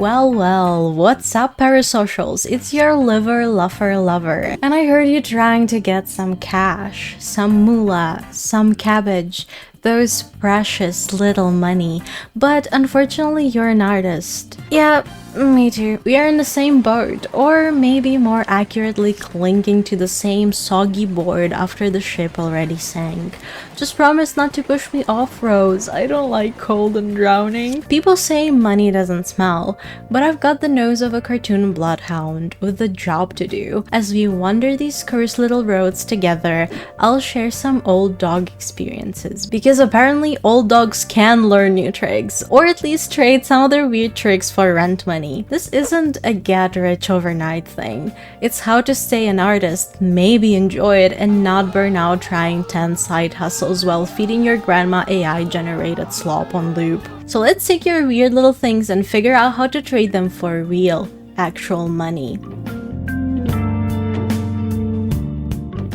Well, what's up parasocials? It's your liver lover, and I heard you trying to get some cash, some moolah, some cabbage, those precious little money, but unfortunately you're an artist. Yeah, me too. We are in the same boat, or maybe more accurately clinging to the same soggy board after the ship already sank. Just promise not to push me off, Rose. I don't like cold and drowning. People say money doesn't smell, but I've got the nose of a cartoon bloodhound with a job to do. As we wander these cursed little roads together, I'll share some old dog experiences, because apparently old dogs can learn new tricks, or at least trade some of their weird tricks for rent money. This isn't a get rich overnight thing. It's how to stay an artist, maybe enjoy it, and not burn out trying 10 side hustles while feeding your grandma AI generated slop on loop. So let's take your weird little things and figure out how to trade them for real, actual money.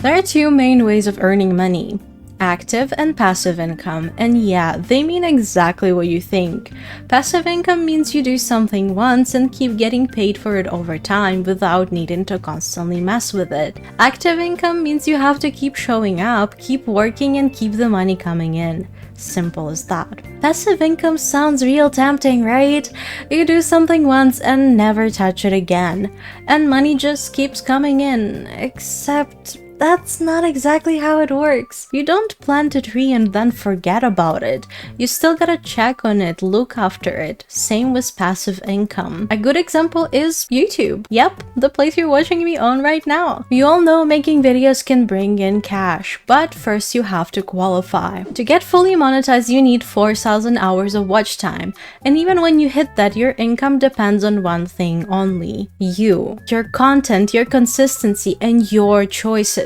There are two main ways of earning money: active and passive income, and yeah, they mean exactly what you think. Passive income means you do something once and keep getting paid for it over time without needing to constantly mess with it. Active income means you have to keep showing up, keep working, and keep the money coming in. Simple as that. Passive income sounds real tempting, right? You do something once and never touch it again, and money just keeps coming in, except that's not exactly how it works. You don't plant a tree and then forget about it. You still gotta check on it, look after it. Same with passive income. A good example is YouTube. Yep, the place you're watching me on right now. You all know making videos can bring in cash, but first you have to qualify. To get fully monetized, you need 4,000 hours of watch time. And even when you hit that, your income depends on one thing only: you. Your content, your consistency, and your choices.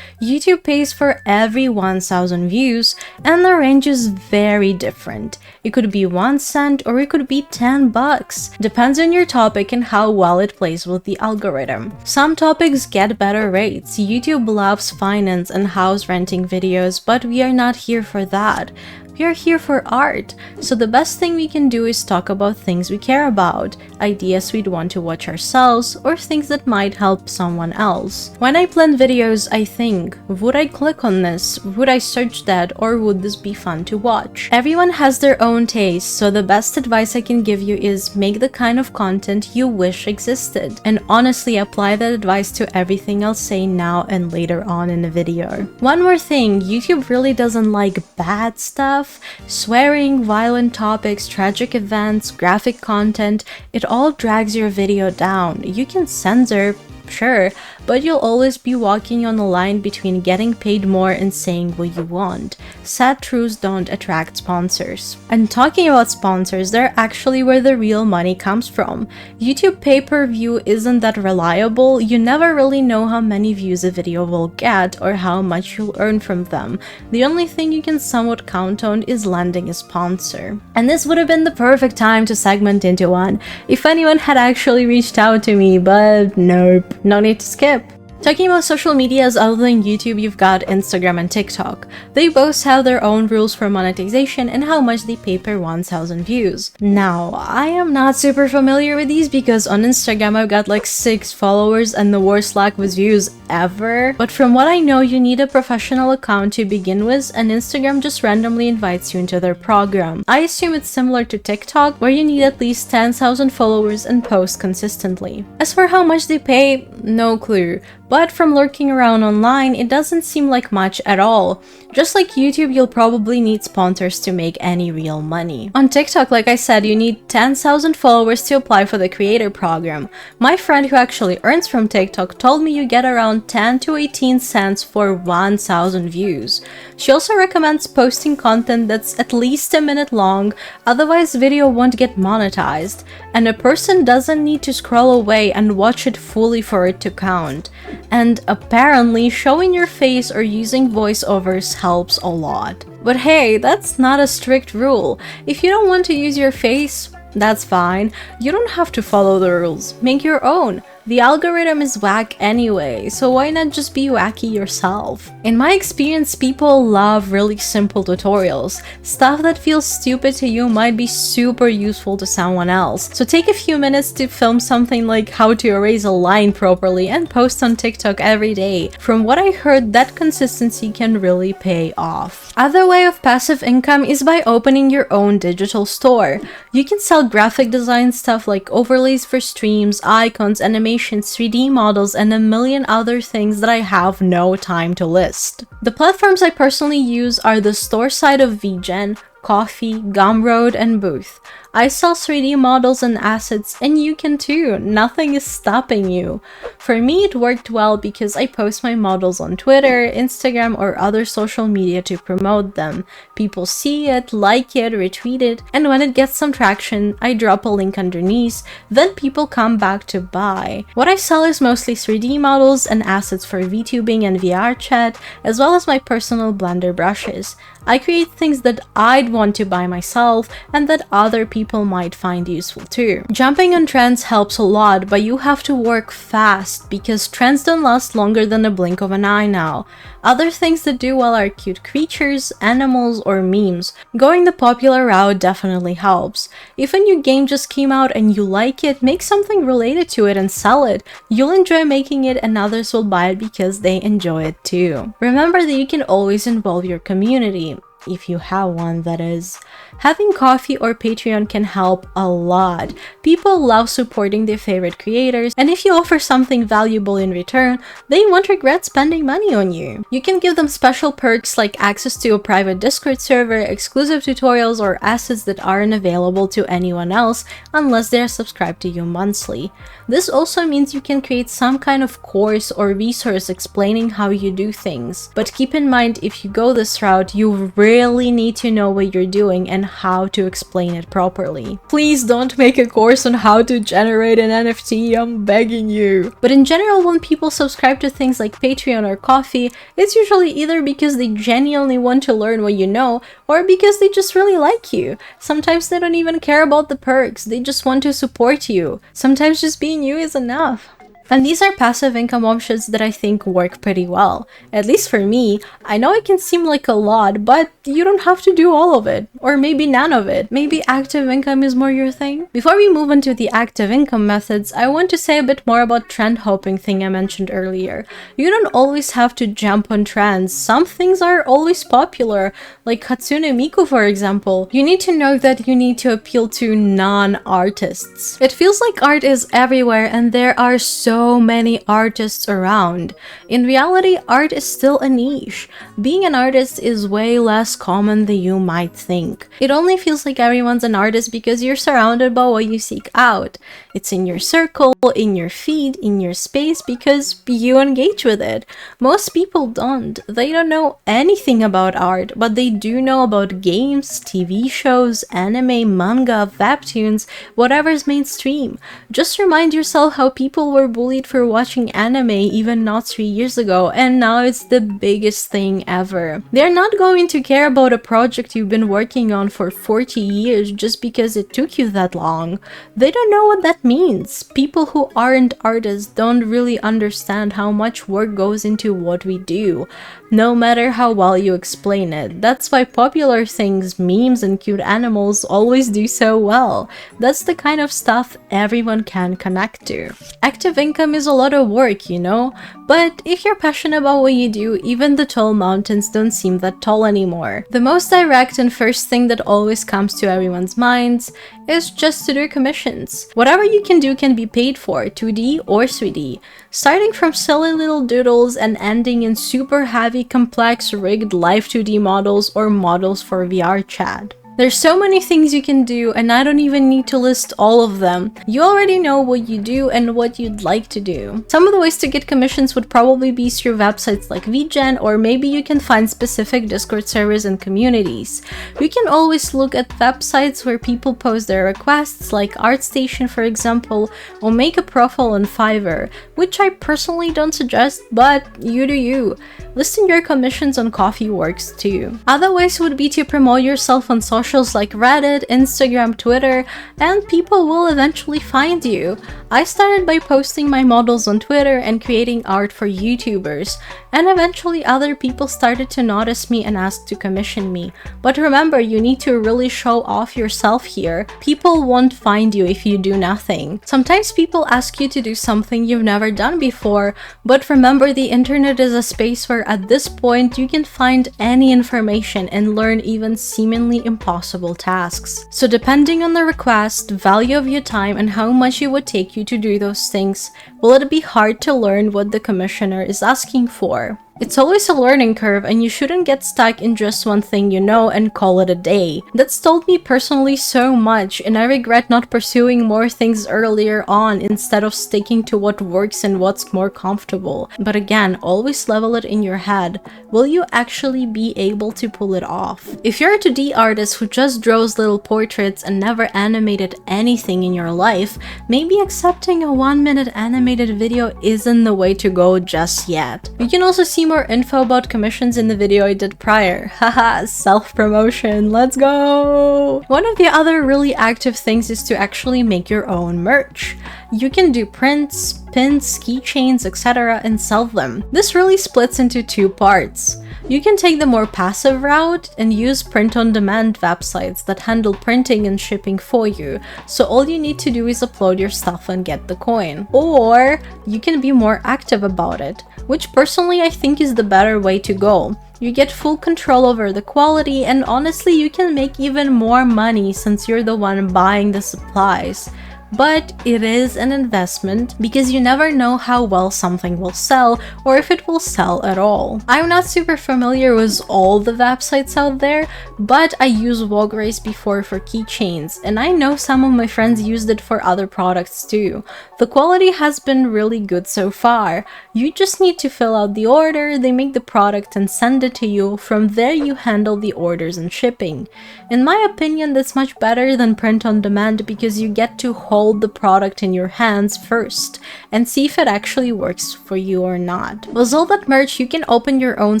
YouTube pays for every 1,000 views, and the range is very different. It could be 1 cent or it could be 10 bucks. Depends on your topic and how well it plays with the algorithm. Some topics get better rates. YouTube loves finance and house renting videos, but we are not here for that. We are here for art, so the best thing we can do is talk about things we care about, ideas we'd want to watch ourselves, or things that might help someone else. When I plan videos, I think, would I click on this? Would I search that? Or would this be fun to watch? Everyone has their own taste, so the best advice I can give you is make the kind of content you wish existed, and honestly apply that advice to everything I'll say now and later on in the video. One more thing, YouTube really doesn't like bad stuff. Swearing, violent topics, tragic events, graphic content, it all drags your video down. You can censor, sure, but you'll always be walking on the line between getting paid more and saying what you want. Sad truths don't attract sponsors. And talking about sponsors, they're actually where the real money comes from. YouTube pay-per-view isn't that reliable. You never really know how many views a video will get or how much you'll earn from them. The only thing you can somewhat count on is landing a sponsor. And this would have been the perfect time to segment into one, if anyone had actually reached out to me, but nope. No need to skip. Talking about social medias other than YouTube, you've got Instagram and TikTok. They both have their own rules for monetization and how much they pay per 1,000 views. Now, I am not super familiar with these because on Instagram I've got like 6 followers and the worst lack with views ever. But from what I know, you need a professional account to begin with, and Instagram just randomly invites you into their program. I assume it's similar to TikTok, where you need at least 10,000 followers and post consistently. As for how much they pay, no clue. But from lurking around online, it doesn't seem like much at all. Just like YouTube, you'll probably need sponsors to make any real money. On TikTok, like I said, you need 10,000 followers to apply for the creator program. My friend who actually earns from TikTok told me you get around 10 to 18 cents for 1,000 views. She also recommends posting content that's at least a minute long, otherwise the video won't get monetized. And a person doesn't need to scroll away and watch it fully for it to count. And apparently, showing your face or using voiceovers helps a lot. But hey, that's not a strict rule. If you don't want to use your face, that's fine. You don't have to follow the rules. Make your own. The algorithm is whack anyway, so why not just be wacky yourself? In my experience, people love really simple tutorials. Stuff that feels stupid to you might be super useful to someone else. So take a few minutes to film something like how to erase a line properly and post on TikTok every day. From what I heard, that consistency can really pay off. Other way of passive income is by opening your own digital store. You can sell graphic design stuff like overlays for streams, icons, animations, 3D models, and a million other things that I have no time to list. The platforms I personally use are the store side of VGen, Coffee, Gumroad, and Booth. I sell 3D models and assets, and you can too. Nothing is stopping you. For me, it worked well because I post my models on Twitter, Instagram, or other social media to promote them. People see it, like it, retweet it, and when it gets some traction, I drop a link underneath, then people come back to buy. What I sell is mostly 3D models and assets for VTubing and VR chat, as well as my personal Blender brushes. I create things that I'd want to buy myself and that other people might find useful too. Jumping on trends helps a lot, but you have to work fast because trends don't last longer than a blink of an eye now. Other things that do well are cute creatures, animals, or memes. Going the popular route definitely helps. If a new game just came out and you like it, make something related to it and sell it. You'll enjoy making it and others will buy it because they enjoy it too. Remember that you can always involve your community. If you have one, that is. Having Ko-fi or Patreon can help a lot. People love supporting their favorite creators, and if you offer something valuable in return, they won't regret spending money on you. You can give them special perks like access to a private Discord server, exclusive tutorials, or assets that aren't available to anyone else unless they're subscribed to you monthly. This also means you can create some kind of course or resource explaining how you do things. But keep in mind, if you go this route, you really need to know what you're doing and how to explain it properly. Please don't make a course on how to generate an NFT, I'm begging you. But in general, when people subscribe to things like Patreon or Ko-fi, it's usually either because they genuinely want to learn what you know, or because they just really like you. Sometimes they don't even care about the perks, they just want to support you. Sometimes just being you is enough. And these are passive income options that I think work pretty well. At least for me. I know it can seem like a lot, but you don't have to do all of it. Or maybe none of it. Maybe active income is more your thing? Before we move on to the active income methods, I want to say a bit more about trend hopping thing I mentioned earlier. You don't always have to jump on trends. Some things are always popular, like Hatsune Miku for example. You need to know that you need to appeal to non-artists. It feels like art is everywhere and there are so many artists around. In reality, art is still a niche. Being an artist is way less common than you might think. It only feels like everyone's an artist because you're surrounded by what you seek out. It's in your circle, in your feed, in your space because you engage with it. Most people don't. They don't know anything about art, but they do know about games, TV shows, anime, manga, webtoons, whatever's mainstream. Just remind yourself how people were bullied for watching anime even not 3 years ago, and now it's the biggest thing ever. They're not going to care about a project you've been working on for 40 years just because it took you that long. They don't know what that means. People who aren't artists don't really understand how much work goes into what we do, no matter how well you explain it. That's why popular things, memes, and cute animals always do so well. That's the kind of stuff everyone can connect to. Active income is a lot of work, you know? But if you're passionate about what you do, even the tall mountains don't seem that tall anymore. The most direct and first thing that always comes to everyone's minds is just to do commissions. Whatever you can do can be paid for, 2D or 3D. Starting from silly little doodles and ending in super heavy, complex, rigged live 2D models or models for VR chat. There's so many things you can do, and I don't even need to list all of them. You already know what you do and what you'd like to do. Some of the ways to get commissions would probably be through websites like VGen, or maybe you can find specific Discord servers and communities. You can always look at websites where people post their requests, like ArtStation for example, or make a profile on Fiverr, which I personally don't suggest, but you do you. Listing your commissions on Ko-fi works too. Other ways would be to promote yourself on social socials like Reddit, Instagram, Twitter, and people will eventually find you. I started by posting my models on Twitter and creating art for YouTubers, and eventually other people started to notice me and ask to commission me. But remember, you need to really show off yourself here. People won't find you if you do nothing. Sometimes people ask you to do something you've never done before, but remember, the internet is a space where at this point you can find any information and learn even seemingly impossible tasks. So depending on the request, value of your time, and how much it would take you to do those things, will it be hard to learn what the commissioner is asking for? It's always a learning curve, and you shouldn't get stuck in just one thing you know and call it a day. That's told me personally so much, and I regret not pursuing more things earlier on instead of sticking to what works and what's more comfortable. But again, always level it in your head. Will you actually be able to pull it off? If you're a 2D artist who just draws little portraits and never animated anything in your life, maybe accepting a 1-minute animated video isn't the way to go just yet. You can also see more info about commissions in the video I did prior. Haha, self-promotion, let's go! One of the other really active things is to actually make your own merch. You can do prints, pins, keychains, etc. and sell them. This really splits into two parts. You can take the more passive route and use print-on-demand websites that handle printing and shipping for you, so all you need to do is upload your stuff and get the coin. Or you can be more active about it, which personally I think is the better way to go. You get full control over the quality, and honestly you can make even more money since you're the one buying the supplies. But it is an investment because you never know how well something will sell or if it will sell at all. I'm not super familiar with all the websites out there, but I used Vograce before for keychains, and I know some of my friends used it for other products too. The quality has been really good so far. You just need to fill out the order, they make the product and send it to you. From there you handle the orders and shipping. In my opinion, that's much better than print on demand because you get to hold the product in your hands first and see if it actually works for you or not. With all that merch, you can open your own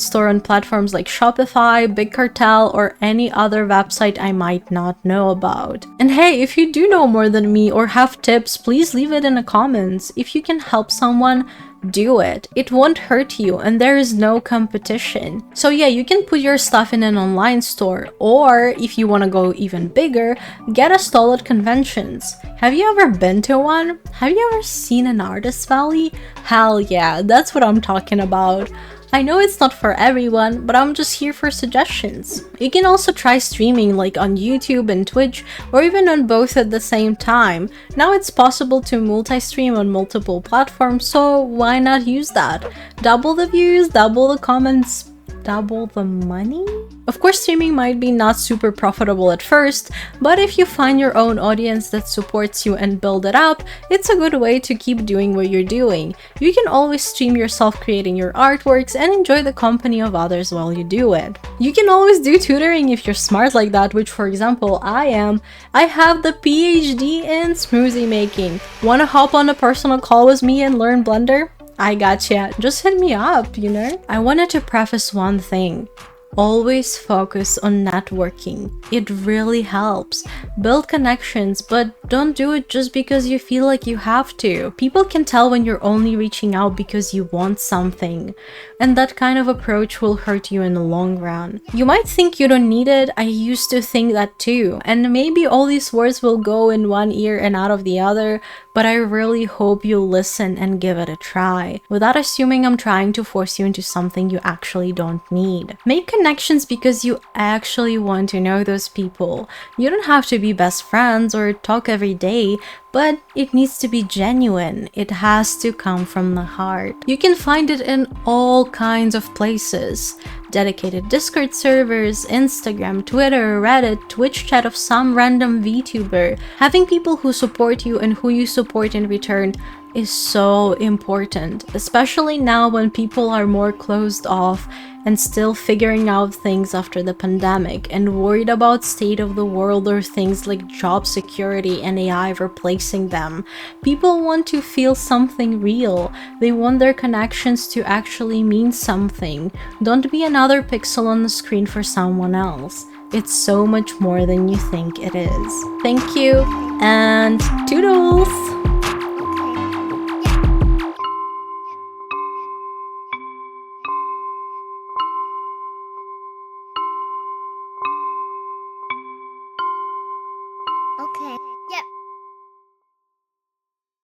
store on platforms like Shopify, Big Cartel, or any other website I might not know about. And hey, if you do know more than me or have tips, please leave it in the comments. If you can help someone, do it. It won't hurt you, and there is no competition. So yeah, you can put your stuff in an online store, or if you want to go even bigger, get a stall at conventions. Have you ever been to one? Have you ever seen an artist valley? Hell yeah, that's what I'm talking about. I know it's not for everyone, but I'm just here for suggestions. You can also try streaming like on YouTube and Twitch, or even on both at the same time. Now it's possible to multi-stream on multiple platforms, so why not use that? Double the views, double the comments, double the money? Of course, streaming might be not super profitable at first, but if you find your own audience that supports you and build it up, it's a good way to keep doing what you're doing. You can always stream yourself creating your artworks and enjoy the company of others while you do it. You can always do tutoring if you're smart like that, which for example I am. I have the PhD in smoothie making. Wanna hop on a personal call with me and learn Blender? I gotcha. Just hit me up, you know? I wanted to preface one thing. Always focus on networking. It really helps. Build connections, but don't do it just because you feel like you have to. People can tell when you're only reaching out because you want something, and that kind of approach will hurt you in the long run. You might think you don't need it. I used to think that too, and maybe all these words will go in one ear and out of the other, but I really hope you'll listen and give it a try, without assuming I'm trying to force you into something you actually don't need. Make connections because you actually want to know those people. You don't have to be best friends or talk every day, but it needs to be genuine. It has to come from the heart. You can find it in all kinds of places. Dedicated Discord servers, Instagram, Twitter, Reddit, Twitch chat of some random VTuber. Having people who support you and who you support in return is so important, especially now when people are more closed off and still figuring out things after the pandemic and worried about state of the world or things like job security and AI replacing them. People want to feel something real. They want their connections to actually mean something. Don't be another pixel on the screen for someone else. It's so much more than you think it is. Thank you, and toodles!